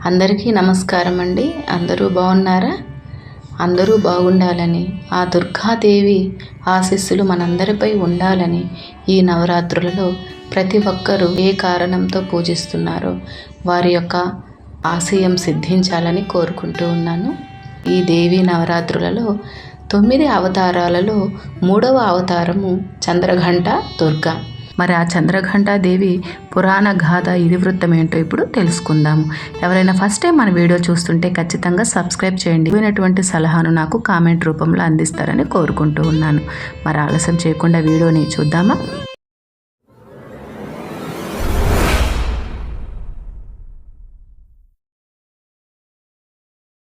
అందరికీ నమస్కారం అండి. అందరూ బాగున్నారా? అందరూ బాగుండాలని, ఆ దుర్గాదేవి ఆశీస్సులు మనందరిపై ఉండాలని ఈ నవరాత్రులలో ప్రతి ఒక్కరూ ఏ కారణంతో పూజిస్తున్నారో వారి యొక్క ఆశయం సిద్ధించాలని కోరుకుంటూ ఉన్నాను. ఈ దేవి నవరాత్రులలో 9 అవతారాలలో 3వ అవతారము చంద్రఘంట దుర్గా. మరి ఆ చంద్రఘంటాదేవి పురాణ గాథ ఇతివృత్తం ఏంటో ఇప్పుడు తెలుసుకుందాము. ఎవరైనా ఫస్ట్ టైం మన వీడియో చూస్తుంటే ఖచ్చితంగా సబ్స్క్రైబ్ చేయండి. వినటువంటి సలహాను నాకు కామెంట్ రూపంలో అందిస్తారని కోరుకుంటూ ఉన్నాను. మరి ఆలస్యం చేయకుండా వీడియోని చూద్దామా?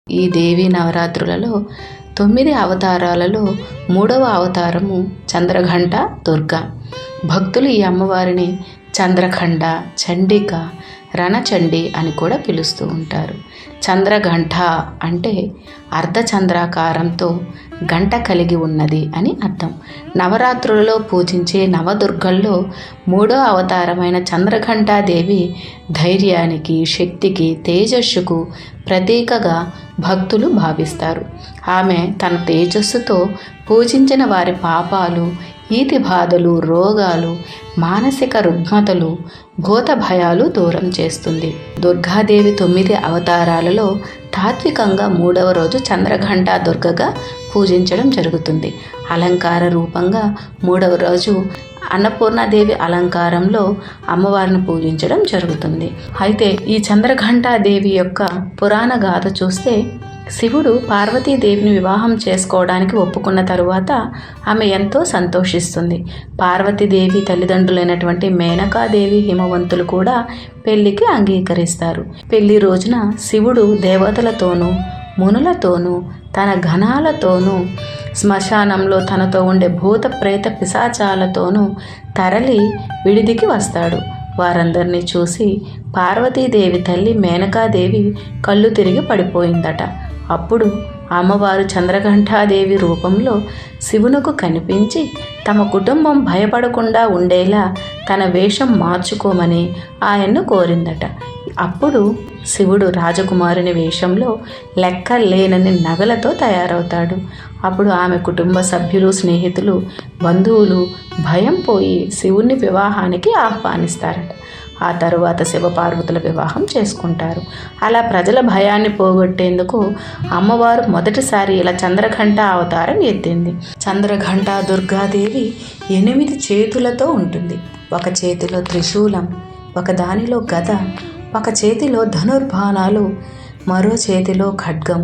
ఈ దేవి నవరాత్రులలో 9 అవతారాలలో 3వ అవతారము చంద్రఘంట దుర్గా. భక్తులు ఈ అమ్మవారిని చంద్రఖండ, చండిక, రణచండి అని కూడా పిలుస్తూ ఉంటారు. చంద్రఘంట అంటే అర్ధచంద్రాకారంతో గంట కలిగి ఉన్నది అని అర్థం. నవరాత్రులలో పూజించే నవదుర్గల్లో 3వ అవతారమైన చంద్రఘంటాదేవి ధైర్యానికి, శక్తికి, తేజస్సుకు ప్రతీకగా భక్తులు భావిస్తారు. ఆమె తన తేజస్సుతో పూజించిన వారి పాపాలు, ఈతి బాధలు, రోగాలు, మానసిక రుగ్మతలు, భూత భయాలు దూరం చేస్తుంది. దుర్గాదేవి 9 అవతారాలలో తాత్వికంగా 3వ రోజు చంద్రఘంటా దుర్గగా పూజించడం జరుగుతుంది. అలంకార రూపంగా 3వ రోజు అన్నపూర్ణాదేవి అలంకారంలో అమ్మవారిని పూజించడం జరుగుతుంది. అయితే ఈ చంద్రఘంటాదేవి యొక్క పురాణ గాథ చూస్తే, శివుడు పార్వతీదేవిని వివాహం చేసుకోవడానికి ఒప్పుకున్న తరువాత ఆమె ఎంతో సంతోషిస్తుంది. పార్వతీదేవి తల్లిదండ్రులైనటువంటి మేనకాదేవి, హిమవంతులు కూడా పెళ్లికి అంగీకరిస్తారు. పెళ్లి రోజున శివుడు దేవతలతోనూ మునులతోనూ తన గణాలతోనూ శ్మశానంలో తనతో ఉండే భూత ప్రేత పిశాచాలతోనూ తరలి విడిదికి వస్తాడు. వారందరినీ చూసి పార్వతీదేవి తల్లి మేనకాదేవి కళ్ళు తిరిగి పడిపోయిందట. అప్పుడు అమ్మవారు చంద్రఘంటాదేవి రూపంలో శివునకు కనిపించి తమ కుటుంబం భయపడకుండా ఉండేలా తన వేషం మార్చుకోమని ఆయన్ను కోరిందట. అప్పుడు శివుడు రాజకుమారుని వేషంలో లెక్కలేనన్ని నగలతో తయారవుతాడు. అప్పుడు ఆమె కుటుంబ సభ్యులు, స్నేహితులు, బంధువులు భయం పోయి శివుని వివాహానికి ఆహ్వానిస్తారట. ఆ తరువాత శివపార్వతుల వివాహం చేసుకుంటారు. అలా ప్రజల భయాన్ని పోగొట్టేందుకు అమ్మవారు మొదటిసారి ఇలా చంద్రఘంట అవతారం ఎత్తింది. చంద్రఘంట దుర్గాదేవి 8 చేతులతో ఉంటుంది. ఒక చేతిలో త్రిశూలం, ఒక దానిలో గద, ఒక చేతిలో ధనుర్బాణాలు, మరో చేతిలో ఖడ్గం,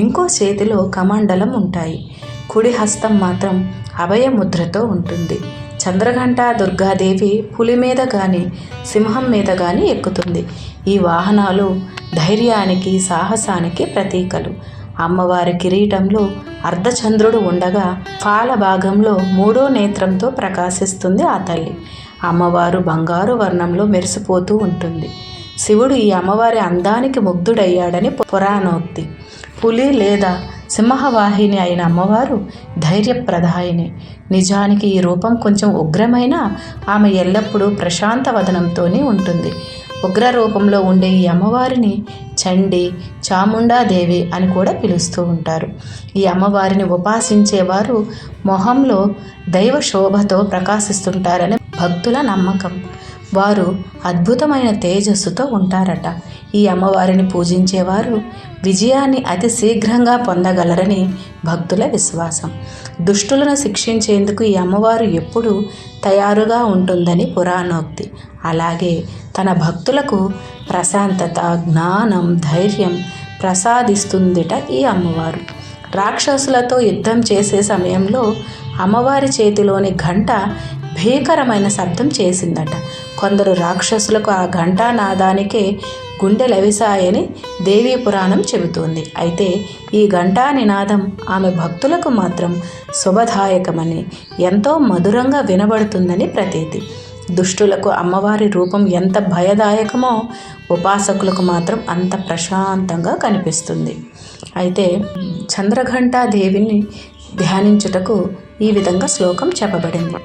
ఇంకో చేతిలో కమండలం ఉంటాయి. కుడి హస్తం మాత్రం అభయముద్రతో ఉంటుంది. చంద్రఘంటా దుర్గాదేవి పులి మీద కానీ సింహం మీద కానీ ఎక్కుతుంది. ఈ వాహనాలు ధైర్యానికి, సాహసానికి ప్రతీకలు. అమ్మవారి కిరీటంలో అర్ధచంద్రుడు ఉండగా పాల భాగంలో 3వ నేత్రంతో ప్రకాశిస్తుంది ఆ తల్లి. అమ్మవారు బంగారు వర్ణంలో మెరిసిపోతూ ఉంటుంది. శివుడు ఈ అమ్మవారి అందానికి ముగ్ధుడయ్యాడని పురాణోక్తి. పులి లేదా సింహవాహిని అయిన అమ్మవారు ధైర్యప్రదాయిని. నిజానికి ఈ రూపం కొంచెం ఉగ్రమైన ఆమె ఎల్లప్పుడూ ప్రశాంత వదనంతోనే ఉంటుంది. ఉగ్ర రూపంలో ఉండే ఈ అమ్మవారిని చండి, చాముండాదేవి అని కూడా పిలుస్తూ ఉంటారు. ఈ అమ్మవారిని ఉపాసించేవారు మొహంలో దైవ శోభతో ప్రకాశిస్తుంటారని భక్తుల నమ్మకం. వారు అద్భుతమైన తేజస్సుతో ఉంటారట. ఈ అమ్మవారిని పూజించేవారు విజయాన్ని అతి శీఘ్రంగా పొందగలరని భక్తుల విశ్వాసం. దుష్టులను శిక్షించేందుకు ఈ అమ్మవారు ఎప్పుడూ తయారుగా ఉంటుందని పురాణోక్తి. అలాగే తన భక్తులకు ప్రశాంతత, జ్ఞానం, ధైర్యం ప్రసాదిస్తుందిట ఈ అమ్మవారు. రాక్షసులతో యుద్ధం చేసే సమయంలో అమ్మవారి చేతిలోని ఘంట భీకరమైన శబ్దం చేసిందట. కొందరు రాక్షసులకు ఆ ఘంటానాదానికే గుండెలవిసాయని దేవీ పురాణం చెబుతోంది. అయితే ఈ ఘంటా నినాదం ఆమె భక్తులకు మాత్రం శుభదాయకమని, ఎంతో మధురంగా వినబడుతుందని ప్రతీతి. దుష్టులకు అమ్మవారి రూపం ఎంత భయదాయకమో ఉపాసకులకు మాత్రం అంత ప్రశాంతంగా కనిపిస్తుంది. అయితే చంద్రఘంటాదేవిని ధ్యానించుటకు ఈ విధంగా శ్లోకం చెప్పబడింది.